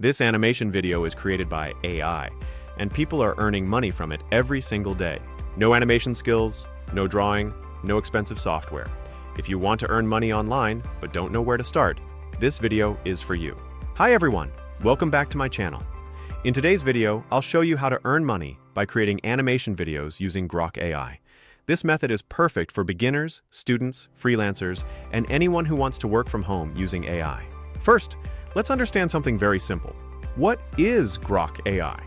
This animation video is created by AI, and people are earning money from it every single day. No animation skills, no drawing, no expensive software. If you want to earn money online but don't know where to start, this video is for you. Hi everyone, welcome back to my channel. In today's video, I'll show you how to earn money by creating animation videos using Grok AI. This method is perfect for beginners, students, freelancers, and anyone who wants to work from home using AI. First, let's understand something very simple. What is Grok AI?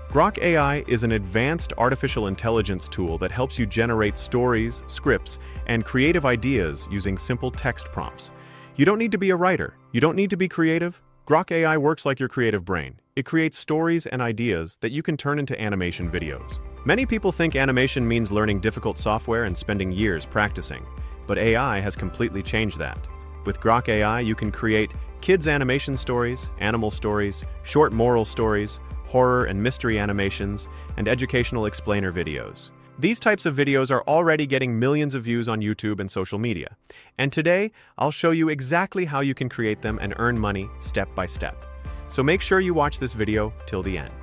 Grok AI is an advanced artificial intelligence tool that helps you generate stories, scripts, and creative ideas using simple text prompts. You don't need to be a writer. You don't need to be creative. Grok AI works like your creative brain. It creates stories and ideas that you can turn into animation videos. Many people think animation means learning difficult software and spending years practicing, but AI has completely changed that. With Grok AI, you can create kids' animation stories, animal stories, short moral stories, horror and mystery animations, and educational explainer videos. These types of videos are already getting millions of views on YouTube and social media. And today, I'll show you exactly how you can create them and earn money step by step. So make sure you watch this video till the end.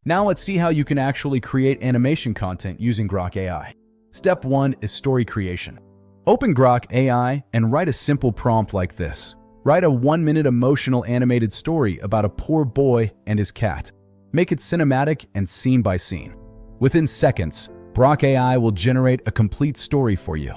Now let's see how you can actually create animation content using Grok AI. Step 1 is story creation. Open Grok AI and write a simple prompt like this. Write a 1-minute emotional animated story about a poor boy and his cat. Make it cinematic and scene by scene. Within seconds, Grok AI will generate a complete story for you.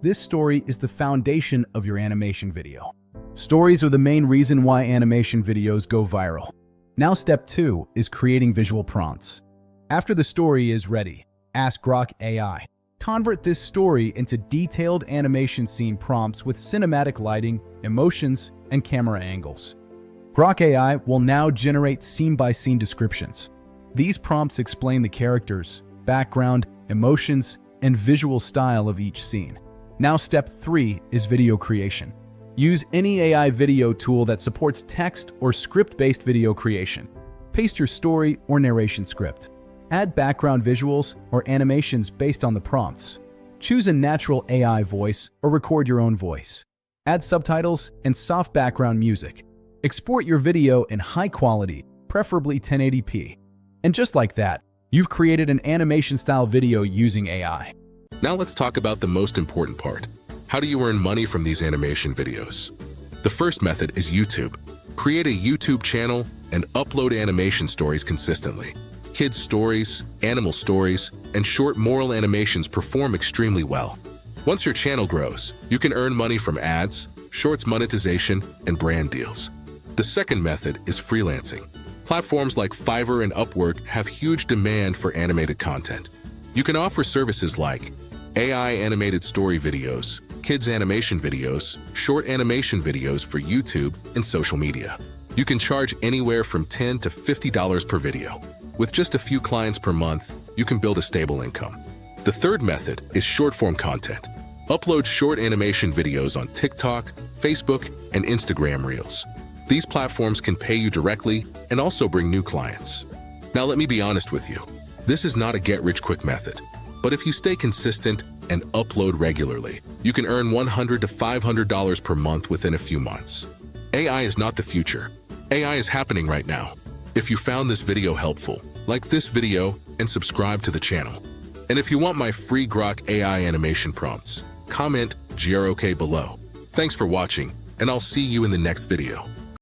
This story is the foundation of your animation video. Stories are the main reason why animation videos go viral. Now step 2 is creating visual prompts. After the story is ready, ask Grok AI. Convert this story into detailed animation scene prompts with cinematic lighting, emotions, and camera angles. Grok AI will now generate scene-by-scene descriptions. These prompts explain the characters, background, emotions, and visual style of each scene. Now step 3 is video creation. Use any AI video tool that supports text or script-based video creation. Paste your story or narration script. Add background visuals or animations based on the prompts. Choose a natural AI voice or record your own voice. Add subtitles and soft background music. Export your video in high quality, preferably 1080p. And just like that, you've created an animation-style video using AI. Now let's talk about the most important part. How do you earn money from these animation videos? The first method is YouTube. Create a YouTube channel and upload animation stories consistently. Kids' stories, animal stories, and short moral animations perform extremely well. Once your channel grows, you can earn money from ads, shorts monetization, and brand deals. The second method is freelancing. Platforms like Fiverr and Upwork have huge demand for animated content. You can offer services like AI animated story videos, kids animation videos, short animation videos for YouTube and social media. You can charge anywhere from $10 to $50 per video. With just a few clients per month, you can build a stable income. The third method is short-form content. Upload short animation videos on TikTok, Facebook, and Instagram Reels. These platforms can pay you directly and also bring new clients. Now let me be honest with you. This is not a get-rich-quick method. But if you stay consistent and upload regularly, you can earn $100 to $500 per month within a few months. AI is not the future. AI is happening right now. If you found this video helpful, like this video and subscribe to the channel. And if you want my free Grok AI animation prompts, comment GROK below. Thanks for watching, and I'll see you in the next video.